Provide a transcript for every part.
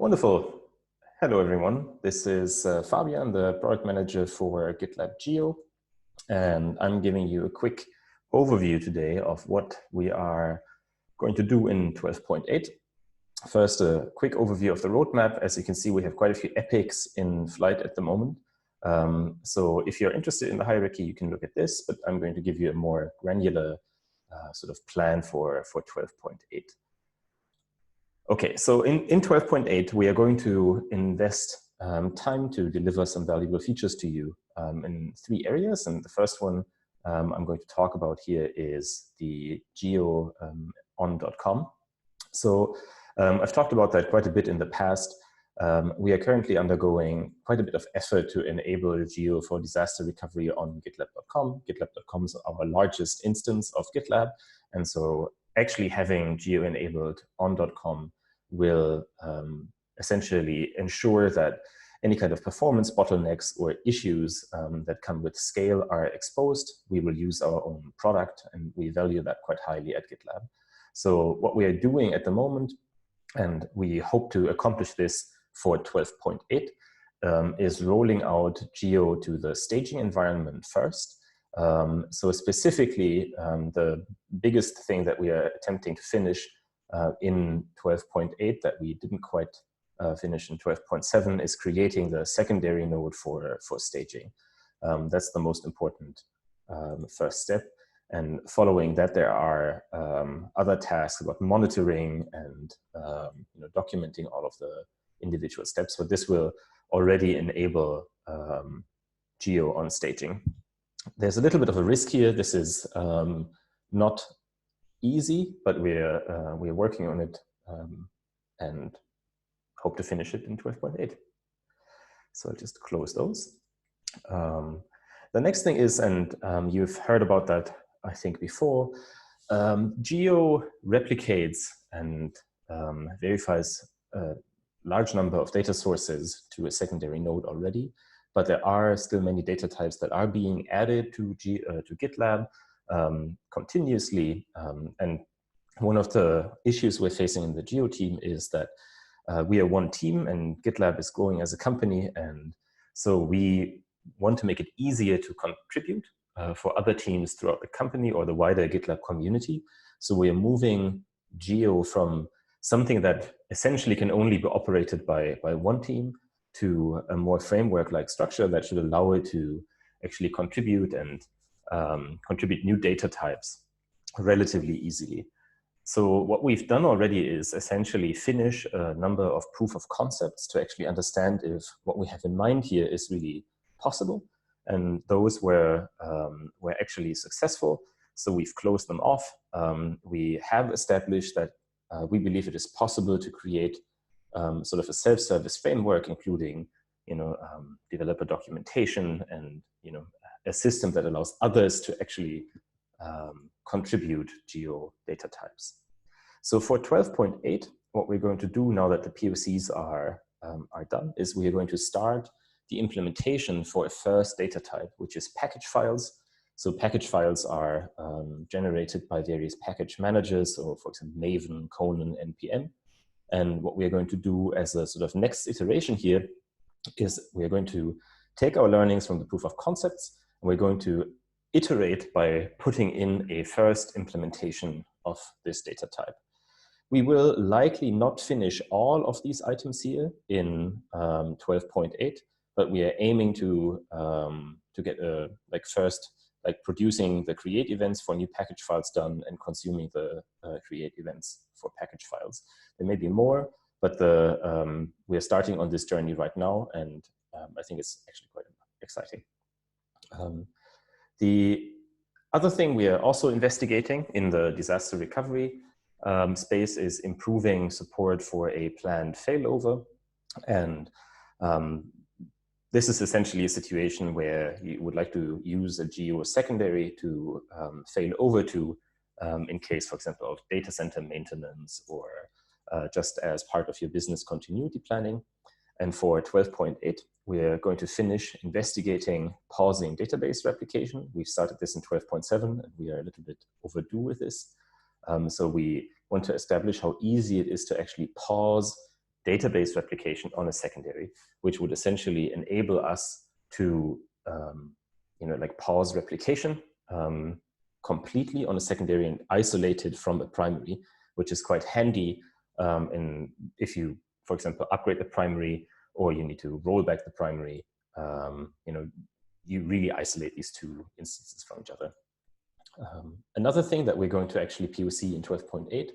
Wonderful. Hello, everyone. This is Fabian, the product manager for GitLab Geo, and I'm giving you a quick overview today of what we are going to do in 12.8. First, a quick overview of the roadmap. As you can see, we have quite a few epics in flight at the moment. So if you're interested in the hierarchy, you can look at this, but I'm going to give you a more granular sort of plan for 12.8. Okay, so in 12.8, we are going to invest time to deliver some valuable features to you in 3 areas. And the first one I'm going to talk about here is the Geo on.com. So I've talked about that quite a bit in the past. We are currently undergoing quite a bit of effort to enable Geo for disaster recovery on GitLab.com. GitLab.com is our largest instance of GitLab. And so actually having Geo enabled on.com will essentially ensure that any kind of performance bottlenecks or issues that come with scale are exposed. We will use our own product, and we value that quite highly at GitLab. So what we are doing at the moment, and we hope to accomplish this for 12.8, is rolling out Geo to the staging environment first. So specifically, the biggest thing that we are attempting to finish in 12.8 that we didn't quite finish in 12.7 is creating the secondary node for staging. That's the most important first step. And following that, there are other tasks about monitoring and documenting all of the individual steps. But this will already enable Geo on staging. There's a little bit of a risk here. This is not easy, but we're working on it and hope to finish it in 12.8. So I'll just close those. The next thing is, and you've heard about that, I think, before, Geo replicates and verifies a large number of data sources to a secondary node already, but there are still many data types that are being added to GitLab continuously. And one of the issues we're facing in the Geo team is that we are one team and GitLab is growing as a company. And so we want to make it easier to contribute for other teams throughout the company or the wider GitLab community. So we are moving Geo from something that essentially can only be operated by one team to a more framework-like structure that should allow it to actually contribute and contribute new data types relatively easily. So what we've done already is essentially finish a number of proof of concepts to actually understand if what we have in mind here is really possible. And those were actually successful. So we've closed them off. We have established that we believe it is possible to create sort of a self-service framework, including developer documentation and a system that allows others to actually contribute Geo data types. So for 12.8, what we're going to do now that the POCs are done is we are going to start the implementation for a first data type, which is package files. So package files are generated by various package managers, or for example, Maven, Conan, NPM. And what we are going to do as a sort of next iteration here is we are going to take our learnings from the proof of concepts, and we're going to iterate by putting in a first implementation of this data type. We will likely not finish all of these items here in 12.8, but we are aiming to get first producing the create events for new package files done and consuming the create events for package files. There may be more, but we are starting on this journey right now, and I think it's actually quite exciting. The other thing we are also investigating in the disaster recovery space is improving support for a planned failover. And this is essentially a situation where you would like to use a Geo secondary to fail over to in case, for example, of data center maintenance or just as part of your business continuity planning. And for 12.8, we're going to finish investigating pausing database replication. We started this in 12.7, and we are a little bit overdue with this. So we want to establish how easy it is to actually pause database replication on a secondary, which would essentially enable us to like pause replication completely on a secondary and isolate it from a primary, which is quite handy if you, for example, upgrade the primary or you need to roll back the primary. You really isolate these two instances from each other. Another thing that we're going to actually POC in 12.8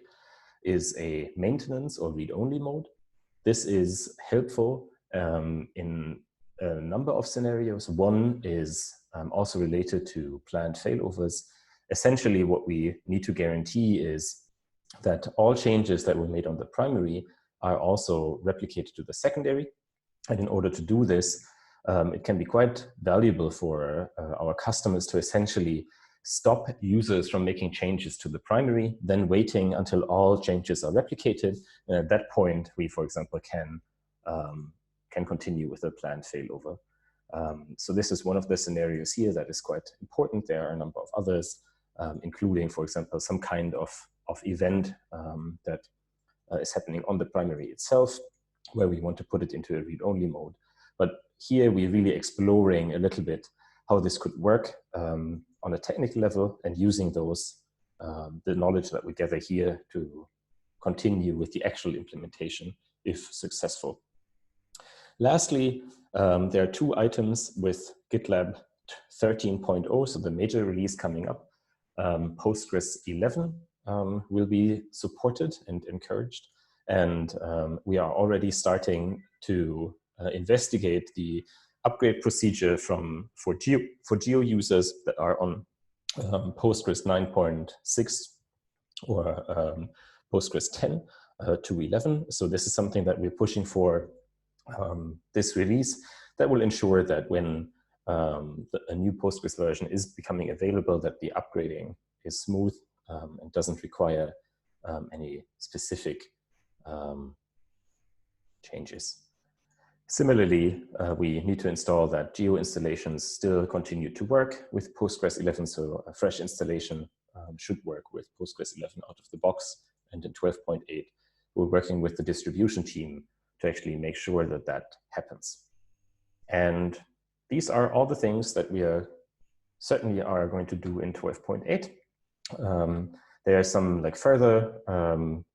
is a maintenance or read-only mode. This is helpful in a number of scenarios. One is also related to planned failovers. Essentially, what we need to guarantee is that all changes that were made on the primary are also replicated to the secondary. And in order to do this, it can be quite valuable for our customers to essentially stop users from making changes to the primary, then waiting until all changes are replicated. And at that point, we, for example, can continue with a planned failover. So this is one of the scenarios here that is quite important. There are a number of others, including, for example, some kind of event that is happening on the primary itself, where we want to put it into a read-only mode. But here we're really exploring a little bit how this could work on a technical level, and using those, the knowledge that we gather here to continue with the actual implementation if successful. Lastly, there are two items with GitLab 13.0, so the major release coming up. Postgres 11 will be supported and encouraged. And we are already starting to investigate the upgrade procedure for Geo users that are on Postgres 9.6 or Postgres 10 to 11. So this is something that we're pushing for this release that will ensure that when a new Postgres version is becoming available, that the upgrading is smooth and doesn't require any specific changes. Similarly, we need to install that Geo installations still continue to work with Postgres 11, so a fresh installation should work with Postgres 11 out of the box. And in 12.8, we're working with the distribution team to actually make sure that that happens. And these are all the things that we certainly are going to do in 12.8. There is some further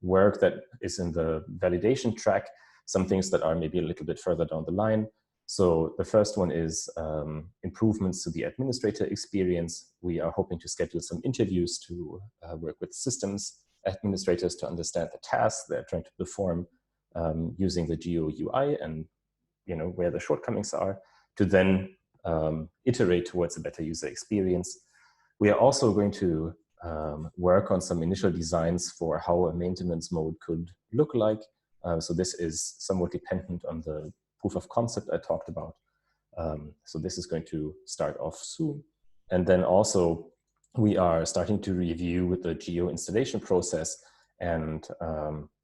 work that is in the validation track, some things that are maybe a little bit further down the line. So the first one is improvements to the administrator experience. We are hoping to schedule some interviews to work with systems administrators to understand the tasks they're trying to perform using the Geo UI and where the shortcomings are, to then iterate towards a better user experience. We are also going to work on some initial designs for how a maintenance mode could look like. So this is somewhat dependent on the proof of concept I talked about. So this is going to start off soon. And then also we are starting to review with the Geo installation process. And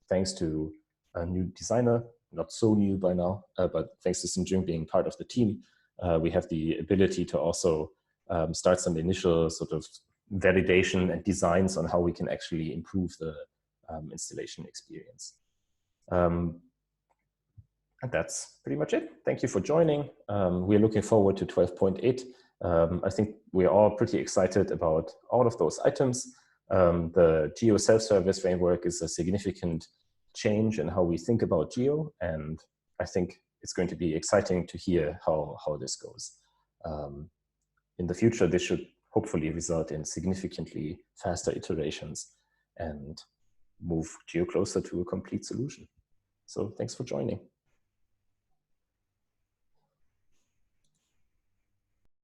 thanks to a new designer, not so new by now, but thanks to Sinjung being part of the team, we have the ability to also start some initial sort of validation and designs on how we can actually improve the installation experience. And that's pretty much it. Thank you for joining. We're looking forward to 12.8. I think we're all pretty excited about all of those items. The Geo self-service framework is a significant change in how we think about Geo, and I think it's going to be exciting to hear how this goes. In the future, this should hopefully result in significantly faster iterations and move Geo closer to a complete solution. So thanks for joining.